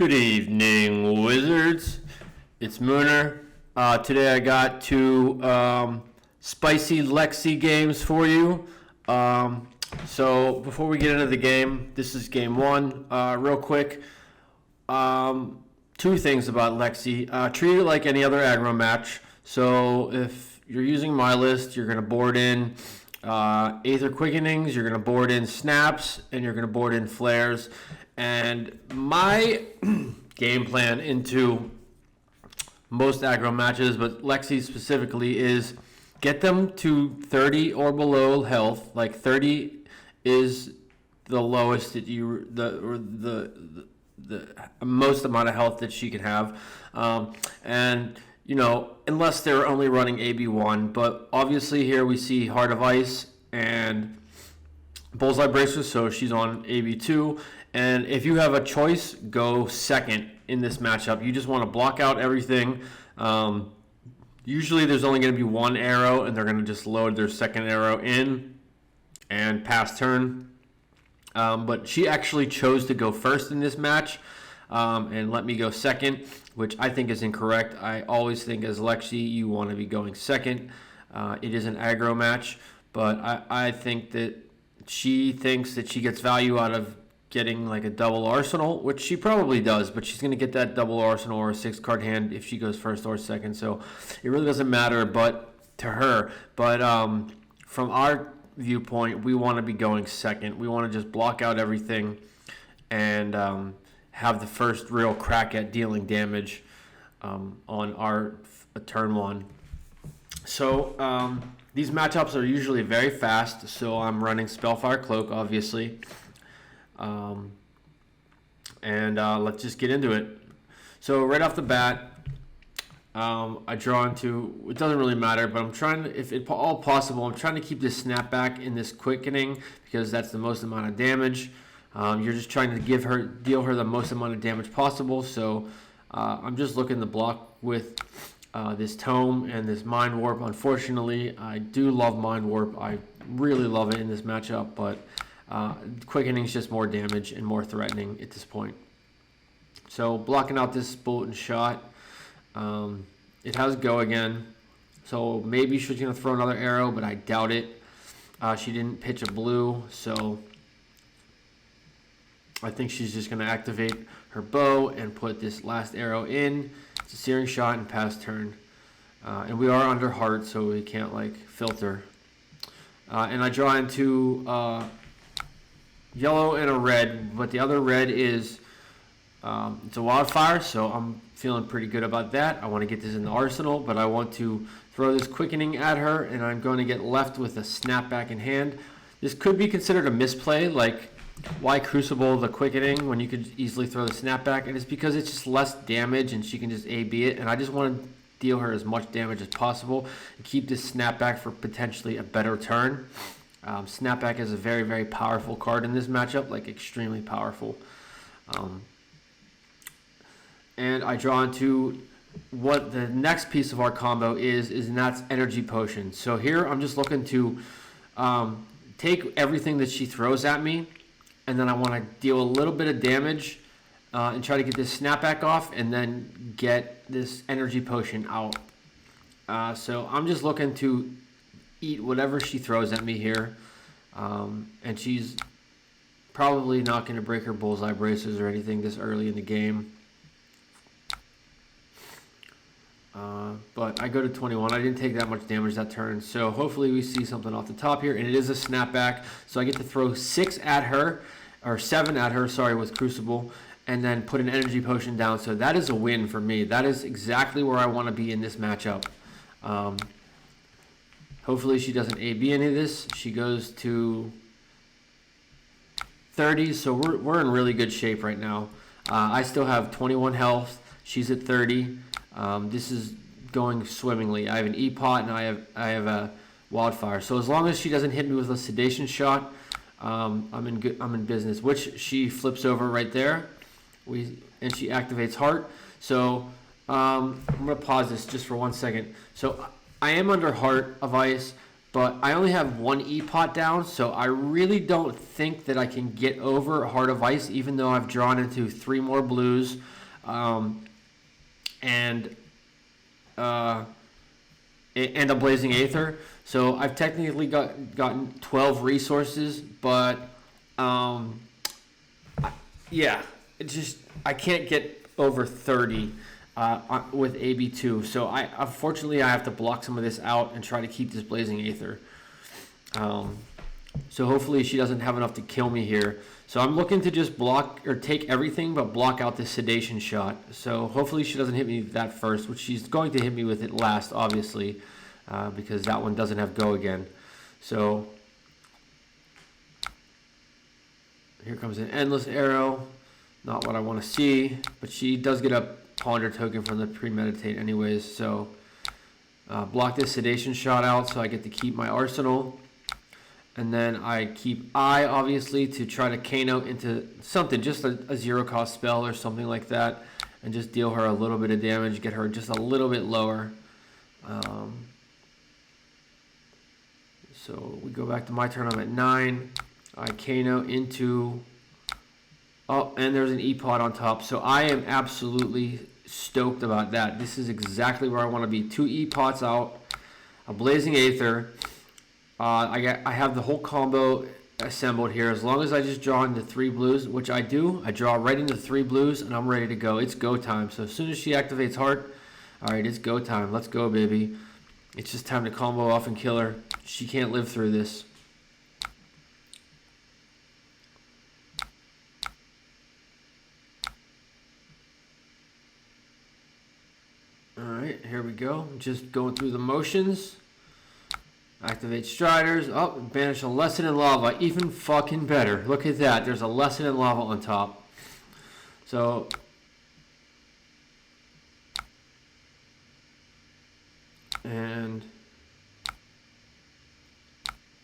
Good evening, wizards. It's Mooner. Today I got two spicy Lexi games for you. So before we get into the game, this is game one. Real quick, two things about Lexi. Treat it like any other aggro match. So if you're using my list, you're going to board in Aether Quickenings, you're going to board in Snaps, and you're going to board in Flares. And my game plan into most aggro matches, but Lexi specifically, is get them to 30 or below health. Like 30 is the lowest that the most amount of health that she can have, and you know, unless they're only running AB1. But obviously here we see Heart of Ice and Bullseye Bracers, so she's on AB2. And if you have a choice, go second in this matchup. You just want to block out everything. Usually there's only going to be one arrow, and they're going to just load their second arrow in and pass turn. But she actually chose to go first in this match and let me go second, which I think is incorrect. I always think as Lexi, you want to be going second. It is an aggro match, but I think that she thinks that she gets value out of getting like a double arsenal, which she probably does, but she's going to get that double arsenal or a 6-card hand if she goes first or second. So it really doesn't matter but to her. But from our viewpoint, we want to be going second. We want to just block out everything and have the first real crack at dealing damage on our turn one. So these matchups are usually very fast, so I'm running Spellfire Cloak, obviously. Let's just get into it. So right off the bat, I draw into, it doesn't really matter, but I'm trying to, if at all possible, I'm trying to keep this snapback in this quickening because that's the most amount of damage. You're just trying to deal her the most amount of damage possible. So I'm just looking to block with this Tome and this Mind Warp. Unfortunately, I do love Mind Warp. I really love it in this matchup, but quickening is just more damage and more threatening at this point. So blocking out this bullet and shot. It has go again, so maybe she's going to throw another arrow, but I doubt it. She didn't pitch a blue, so I think she's just going to activate her bow and put this last arrow in. It's a searing shot and pass turn. And we are under heart, so we can't like filter. And I draw into yellow and a red, but the other red is it's a wildfire, so I'm feeling pretty good about that. I want to get this in the arsenal, but I want to throw this quickening at her, and I'm going to get left with a snapback in hand. This could be considered a misplay, like why Crucible the quickening when you could easily throw the snapback, and it's because it's just less damage and she can just AB it, and I just want to deal her as much damage as possible and keep this snapback for potentially a better turn. Snapback is a very, very powerful card in this matchup, like extremely powerful. And I draw into what the next piece of our combo is, and that's Energy Potion. So here I'm just looking to take everything that she throws at me, and then I want to deal a little bit of damage and try to get this snapback off, and then get this Energy Potion out. So I'm just looking to eat whatever she throws at me here, and she's probably not going to break her Bullseye Bracers or anything this early in the game. But I go to 21. I didn't take that much damage that turn, so hopefully we see something off the top here, and it is a snapback, so I get to throw 6 at her, or 7 at her, sorry, with Crucible, and then put an Energy Potion down. So that is a win for me. That is exactly where I want to be in this matchup. Hopefully she doesn't AB any of this. She goes to 30, so we're in really good shape right now. I still have 21 health. She's at 30. This is going swimmingly. I have an E-Pot and I have a Wildfire. So as long as she doesn't hit me with a Sedation shot, I'm in business. Which she flips over right there. And she activates Heart. So I'm gonna pause this just for 1 second. So I am under Heart of Ice, but I only have one E-Pot down, so I really don't think that I can get over Heart of Ice, even though I've drawn into 3 more blues, and a Blazing Aether. So I've technically gotten 12 resources, but yeah, it's just I can't get over 30 with AB2. So unfortunately I have to block some of this out and try to keep this Blazing Aether. So hopefully she doesn't have enough to kill me here. So I'm looking to just block or take everything but block out this Sedation shot. So hopefully she doesn't hit me that first, which she's going to hit me with it last, obviously, because that one doesn't have go again. So here comes an Endless Arrow. Not what I want to see, but she does get a Ponder token from the Premeditate anyways. So block this Sedation shot out so I get to keep my arsenal. And then I keep I, obviously, to try to Kano into something, just a 0 cost spell or something like that, and just deal her a little bit of damage, get her just a little bit lower. So we go back to my turn. I'm at 9. I Kano into... Oh, and there's an E-Pot on top. So I am absolutely stoked about that. This is exactly where I want to be. 2 E-Pots out, a Blazing Aether. I have the whole combo assembled here. As long as I just draw into 3 blues, which I do, I draw right into 3 blues, and I'm ready to go. It's go time. So as soon as she activates Heart, all right, it's go time. Let's go, baby. It's just time to combo off and kill her. She can't live through this. All right, here we go. Just going through the motions. Activate Striders. Oh, banish a Lesson in Lava. Even fucking better. Look at that. There's a Lesson in Lava on top. So... and...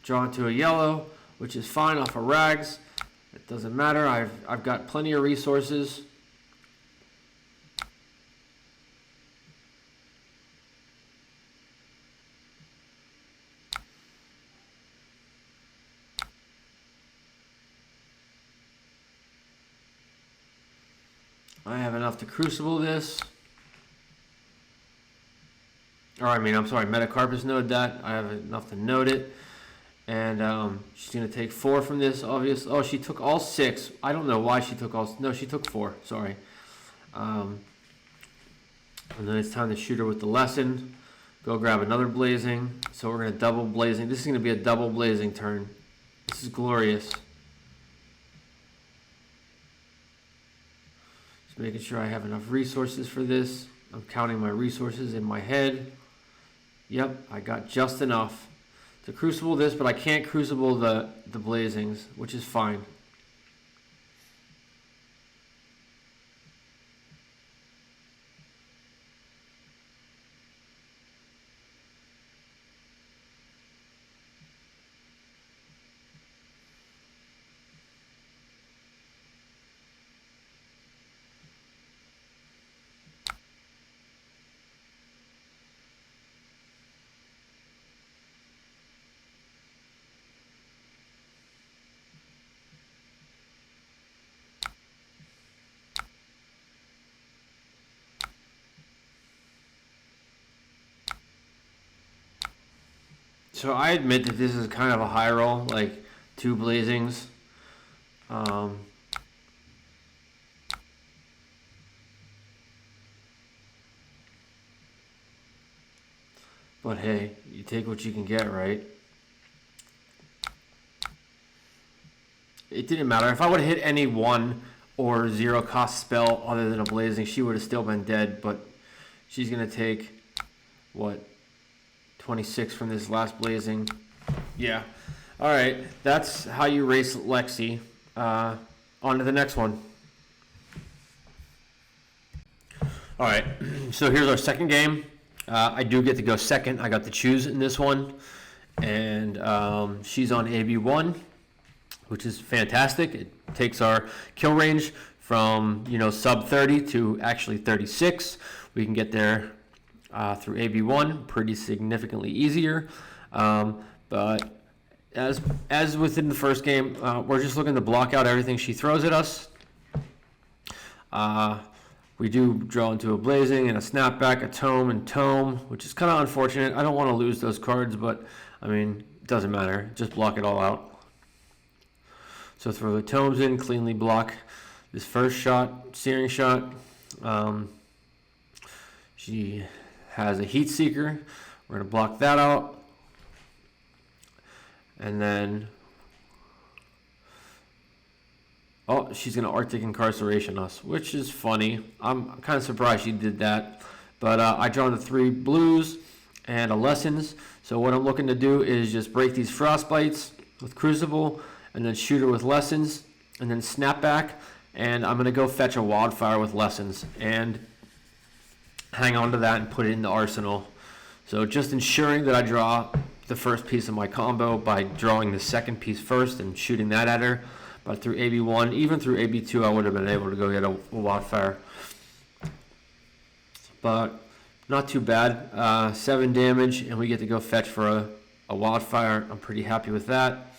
draw into a yellow, which is fine off of Rags. It doesn't matter. I've got plenty of resources. I have enough to Crucible this. Or I'm sorry, Metacarpus node that. I have enough to node it. And she's going to take 4 from this, obviously. Oh, she took all 6. I don't know why she took all... No, she took 4. Sorry. And then it's time to shoot her with the Lesson. Go grab another Blazing. So we're going to double Blazing. This is going to be a double Blazing turn. This is glorious. Just making sure I have enough resources for this. I'm counting my resources in my head. Yep, I got just enough to Crucible this, but I can't Crucible the Blazings, which is fine. So I admit that this is kind of a high roll, like 2 Blazings. But hey, you take what you can get, right? It didn't matter. If I would have hit any 1 or 0 cost spell other than a Blazing, she would have still been dead. But she's going to take, what, 26 from this last Blazing. Yeah. All right. That's how you race Lexi. On to the next one. All right. So here's our second game. I do get to go second. I got to choose in this one. And she's on AB1, which is fantastic. It takes our kill range from, sub 30 to actually 36. We can get there through AB1 pretty significantly easier. But as within the first game, we're just looking to block out everything she throws at us. We do draw into a blazing and a snapback, a tome and tome, which is kind of unfortunate. I don't want to lose those cards, but I mean, it doesn't matter. Just block it all out. So throw the tomes in, cleanly block this first shot, searing shot. She has a heat seeker. We're going to block that out. And then, oh, she's going to Arctic Incarceration us, which is funny. I'm kind of surprised she did that. But I draw the 3 blues and a Lessons. So what I'm looking to do is just break these Frostbites with Crucible, and then shoot her with Lessons, and then snap back. And I'm going to go fetch a Wildfire with Lessons and hang on to that and put it in the arsenal. So just ensuring that I draw the first piece of my combo by drawing the second piece first and shooting that at her. But through AB1, even through AB2, I would have been able to go get a Wildfire. But not too bad. 7 damage, and we get to go fetch for a Wildfire. I'm pretty happy with that.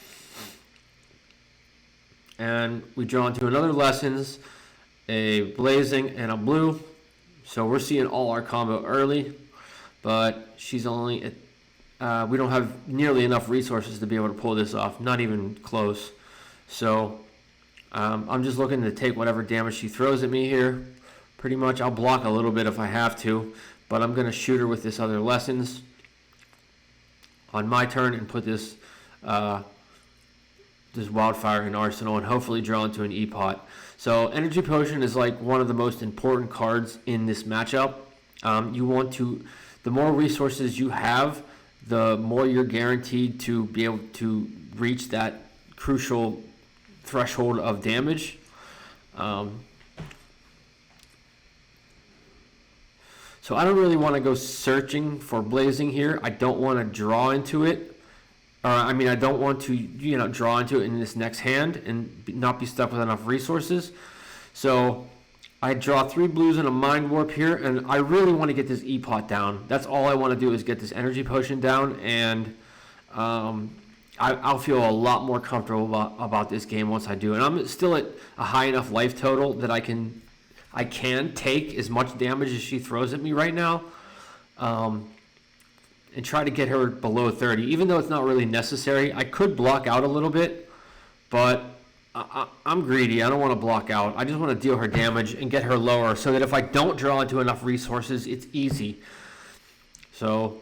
And we draw into another Lessons, a Blazing, and a Blue. So we're seeing all our combo early, but she's only at, we don't have nearly enough resources to be able to pull this off, not even close. So I'm just looking to take whatever damage she throws at me here. Pretty much, I'll block a little bit if I have to, but I'm going to shoot her with this other Lessons on my turn and put this this Wildfire in arsenal and hopefully draw into an E-Pot. So Energy Potion is like one of the most important cards in this matchup. You want to, the more resources you have, the more you're guaranteed to be able to reach that crucial threshold of damage. So I don't really want to go searching for Blazing here. I don't want to draw into it. I don't want to, draw into it in this next hand and not be stuck with enough resources. So I draw 3 blues and a Mind Warp here, and I really want to get this E-Pot down. That's all I want to do is get this Energy Potion down, and I'll feel a lot more comfortable about this game once I do. And I'm still at a high enough life total that I can take as much damage as she throws at me right now. And try to get her below 30, even though it's not really necessary. I could block out a little bit, but I'm greedy. I don't want to block out. I just want to deal her damage and get her lower so that if I don't draw into enough resources, it's easy. So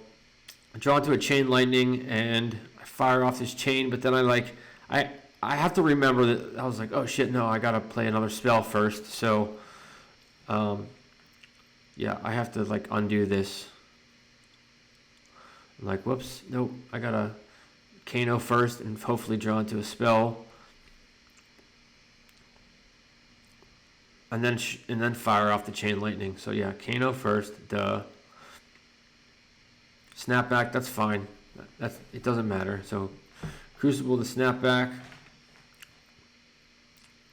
I draw into a Chain Lightning and I fire off this chain, but then I have to remember that I was like, oh shit, no, I got to play another spell first. So yeah, I have to undo this. I'm like, whoops, nope, I gotta Kano first and hopefully draw into a spell. And then fire off the Chain Lightning. So yeah, Kano first, duh. Snapback, that's fine. It doesn't matter. So Crucible the snapback.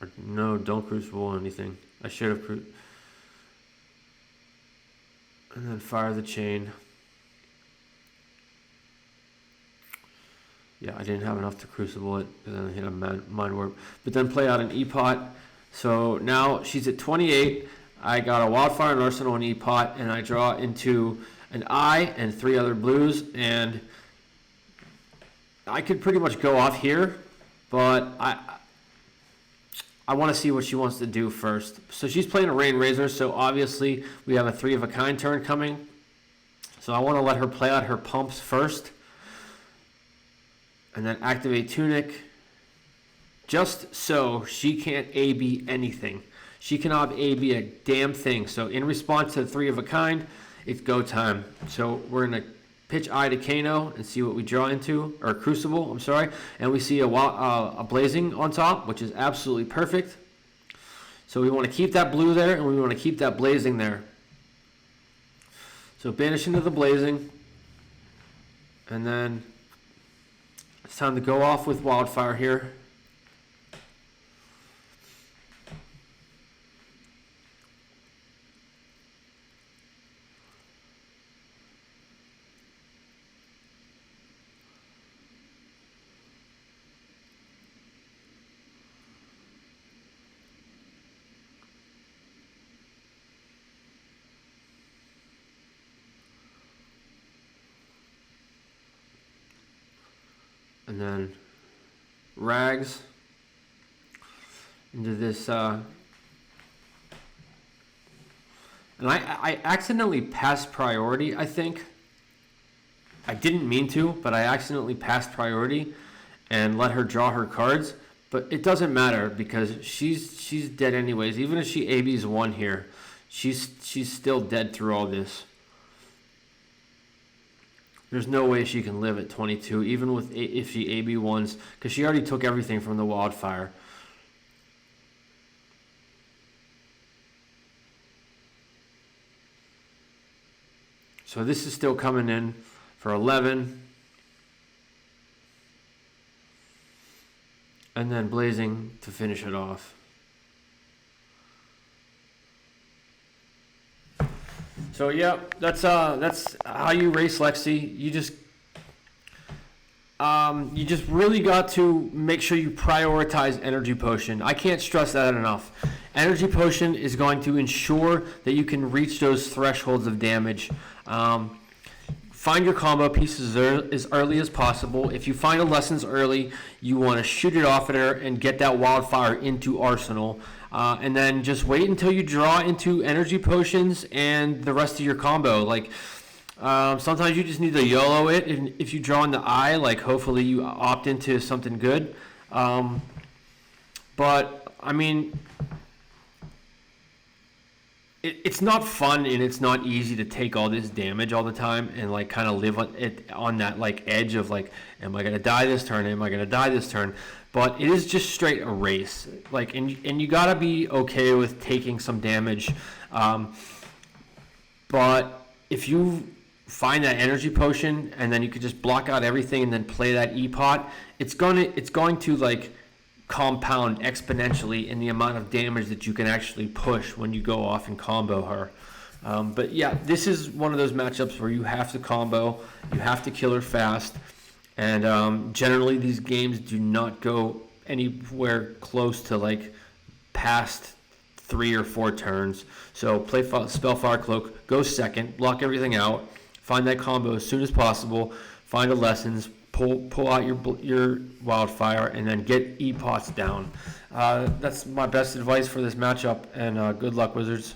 Or no, don't Crucible anything. I should have and then fire the chain. Yeah, I didn't have enough to Crucible it, and then hit a Mind Warp. But then play out an E-Pot. So now she's at 28. I got a Wildfire, an Arsenal, and E-Pot, and I draw into an I and 3 other blues. And I could pretty much go off here, but I want to see what she wants to do first. So she's playing a Rain Razor, so obviously we have a 3 of a kind turn coming. So I want to let her play out her pumps first. And then activate Tunic, just so she can't AB anything. She cannot AB a damn thing. So in response to the 3 of a kind, it's go time. So we're going to pitch I to Kano and see what we draw into, or Crucible, I'm sorry. And we see a Blazing on top, which is absolutely perfect. So we want to keep that blue there, and we want to keep that Blazing there. So banish into the Blazing, and then it's time to go off with Wildfire here. and then Rags into this. And I accidentally passed priority, I think. I didn't mean to, but I accidentally passed priority and let her draw her cards. But it doesn't matter because she's dead anyways. Even if she ABs 1 here, she's still dead through all this. There's no way she can live at 22, even with if she AB 1s, because she already took everything from the wildfire. So this is still coming in for 11. And then Blazing to finish it off. So yeah, that's how you race Lexi. You just really got to make sure you prioritize Energy Potion. I can't stress that enough. Energy Potion is going to ensure that you can reach those thresholds of damage. Find your combo pieces as early as possible. If you find a lessons early, you want to shoot it off at her and get that wildfire into arsenal. And then just wait until you draw into energy potions and the rest of your combo. Like sometimes you just need to YOLO it, and if you draw in the eye, like hopefully you opt into something good. But I mean, it's not fun and it's not easy to take all this damage all the time and like kind of live on that like edge of like, am I gonna die this turn? Am I gonna die this turn? But it is just straight a race. Like, and you gotta be okay with taking some damage. But if you find that energy potion and then you could just block out everything and then play that E-pot, it's going to like compound exponentially in the amount of damage that you can actually push when you go off and combo her. But yeah, this is one of those matchups where you have to combo, you have to kill her fast, and generally these games do not go anywhere close to like past 3 or 4 turns. So play Spellfire Cloak, go second, block everything out, find that combo as soon as possible, find the lessons, pull out your wildfire, and then get E-pots down. That's my best advice for this matchup, and good luck, Wizards.